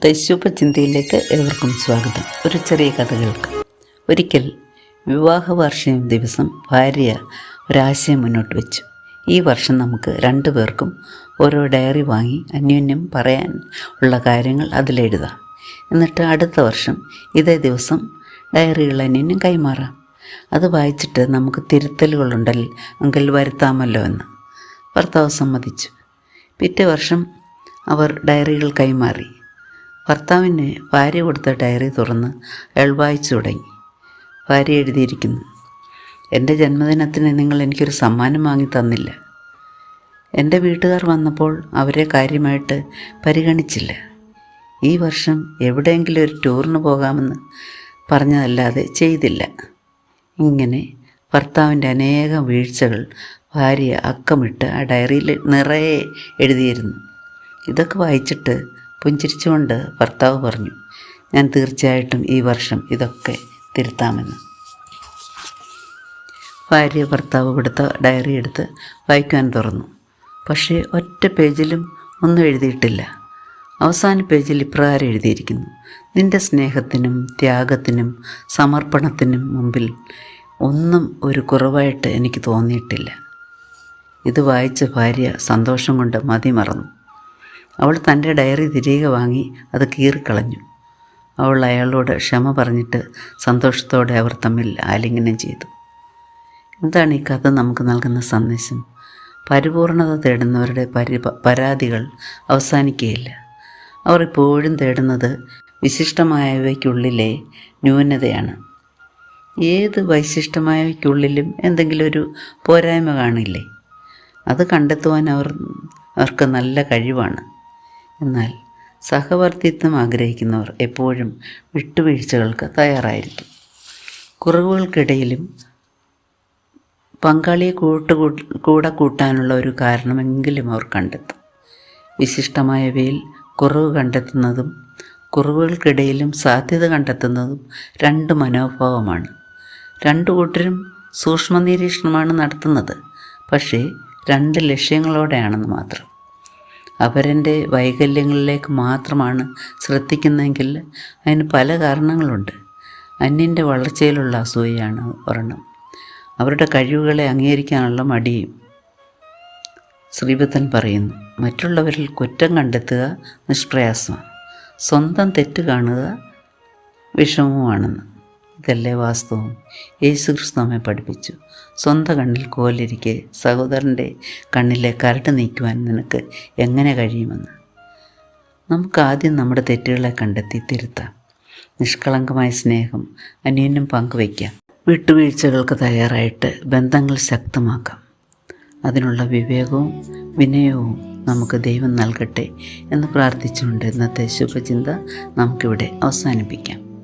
ഇന്നത്തെ ശുഭചിന്തയിലേക്ക് ഏവർക്കും സ്വാഗതം. ഒരു ചെറിയ കഥ കേൾക്കാം. ഒരിക്കൽ വിവാഹ വാർഷിക ദിവസം ഭാര്യ ഒരാശയം മുന്നോട്ട് വെച്ചു. ഈ വർഷം നമുക്ക് 2 പേർക്കും ഓരോ ഡയറി വാങ്ങി അന്യോന്യം പറയാൻ ഉള്ള കാര്യങ്ങൾ അതിലെഴുതാം. എന്നിട്ട് അടുത്ത വർഷം ഇതേ ദിവസം ഡയറികൾ അന്യോന്യം കൈമാറാം. അത് വായിച്ചിട്ട് നമുക്ക് തിരുത്തലുകളുണ്ടെങ്കിൽ വരുത്താമല്ലോ എന്ന് ഭർത്താവ് സമ്മതിച്ചു. പിറ്റേ വർഷം അവർ ഡയറികൾ കൈമാറി. ഭർത്താവിന് ഭാര്യ കൊടുത്ത ഡയറി തുറന്ന് അയാൾ വായിച്ചു തുടങ്ങി. ഭാര്യ എഴുതിയിരിക്കുന്നു: എൻ്റെ ജന്മദിനത്തിന് നിങ്ങൾ എനിക്കൊരു സമ്മാനം വാങ്ങി തന്നില്ല. എൻ്റെ വീട്ടുകാർ വന്നപ്പോൾ അവരെ കാര്യമായിട്ട് പരിഗണിച്ചില്ല. ഈ വർഷം എവിടെയെങ്കിലും ഒരു ടൂറിന് പോകാമെന്ന് പറഞ്ഞതല്ലാതെ ചെയ്തില്ല. ഇങ്ങനെ ഭർത്താവിൻ്റെ അനേകം വീഴ്ചകൾ ഭാര്യ അക്കമിട്ട് ആ ഡയറിയിൽ നിറയെ എഴുതിയിരുന്നു. ഇതൊക്കെ വായിച്ചിട്ട് പുഞ്ചിരിച്ചുകൊണ്ട് ഭർത്താവ് പറഞ്ഞു: ഞാൻ തീർച്ചയായിട്ടും ഈ വർഷം ഇതൊക്കെ തിരുത്താമെന്ന്. ഭാര്യ ഭർത്താവ് കൊടുത്ത ഡയറി എടുത്ത് വായിക്കാൻ തുറന്നു. പക്ഷേ ഒറ്റ പേജിലും ഒന്നും എഴുതിയിട്ടില്ല. അവസാന പേജിൽ ഇപ്രകാരം എഴുതിയിരിക്കുന്നു: നിൻ്റെ സ്നേഹത്തിനും ത്യാഗത്തിനും സമർപ്പണത്തിനും മുമ്പിൽ ഒന്നും ഒരു കുറവായിട്ട് എനിക്ക് തോന്നിയിട്ടില്ല. ഇത് വായിച്ച ഭാര്യ സന്തോഷം കൊണ്ട് മതിമറന്നു. അവൾ തൻ്റെ ഡയറി തിരികെ വാങ്ങി അത് കീറിക്കളഞ്ഞു. അവൾ അയാളോട് ക്ഷമ പറഞ്ഞിട്ട് സന്തോഷത്തോടെ അവർ തമ്മിൽ ആലിംഗനം ചെയ്തു. എന്താണ് ഈ കഥ നമുക്ക് നൽകുന്ന സന്ദേശം? പരിപൂർണത തേടുന്നവരുടെ പരാതികൾ അവസാനിക്കുകയില്ല. അവർ ഇപ്പോഴും തേടുന്നത് വിശിഷ്ടമായവയ്ക്കുള്ളിലെ ന്യൂനതയാണ്. ഏത് വൈശിഷ്ടമായവയ്ക്കുള്ളിലും എന്തെങ്കിലും ഒരു പോരായ്മ കാണില്ലേ? അത് കണ്ടെത്തുവാൻ അവർക്ക് നല്ല കഴിവാണ്. എന്നാൽ സഹവർത്തിത്വം ആഗ്രഹിക്കുന്നവർ എപ്പോഴും വിട്ടുവീഴ്ചകൾക്ക് തയ്യാറായിരിക്കും. കുറവുകൾക്കിടയിലും പങ്കാളിയെ കൂടെ കൂട്ടാനുള്ള ഒരു കാരണമെങ്കിലും അവർ കണ്ടെത്തും. വിശിഷ്ടമായവയിൽ കുറവ് കണ്ടെത്തുന്നതും കുറവുകൾക്കിടയിലും സാധ്യത കണ്ടെത്തുന്നതും 2 മനോഭാവമാണ്. 2 കൂട്ടരും സൂക്ഷ്മ നിരീക്ഷണമാണ് നടത്തുന്നത്. പക്ഷേ 2 ലക്ഷ്യങ്ങളോടെയാണെന്ന് മാത്രം. അവരൻ്റെ വൈകല്യങ്ങളിലേക്ക് മാത്രമാണ് ശ്രദ്ധിക്കുന്നതെങ്കിൽ അതിന് പല കാരണങ്ങളുണ്ട്. അന്യൻ്റെ വളർച്ചയിലുള്ള അസൂയയാണ് ഒരെണ്ണം. അവരുടെ കഴിവുകളെ അംഗീകരിക്കാനുള്ള മടിയും. ശ്രീബുദ്ധൻ പറയുന്നു: മറ്റുള്ളവരിൽ കുറ്റം കണ്ടെത്തുക നിഷ്പ്രയാസമാണ്, സ്വന്തം തെറ്റ് കാണുക വിഷമവുമാണെന്ന്. ഇതല്ലേ വാസ്തവം? യേശുക്രിസ്തു നമ്മെ പഠിപ്പിച്ചു: സ്വന്തം കണ്ണിൽ കോലിരിക്കെ സഹോദരൻ്റെ കണ്ണിലെ കരട് നീക്കുവാൻ നിനക്ക് എങ്ങനെ കഴിയുമെന്ന്. നമുക്കാദ്യം നമ്മുടെ തെറ്റുകളെ കണ്ടെത്തി തിരുത്താം. നിഷ്കളങ്കമായ സ്നേഹം അന്യോന്യം പങ്കുവയ്ക്കാം. വിട്ടുവീഴ്ചകൾക്ക് തയ്യാറായിട്ട് ബന്ധങ്ങൾ ശക്തമാക്കാം. അതിനുള്ള വിവേകവും വിനയവും നമുക്ക് ദൈവം നൽകട്ടെ എന്ന് പ്രാർത്ഥിച്ചുകൊണ്ട് ഇന്നത്തെ ശുഭചിന്ത നമുക്കിവിടെ അവസാനിപ്പിക്കാം.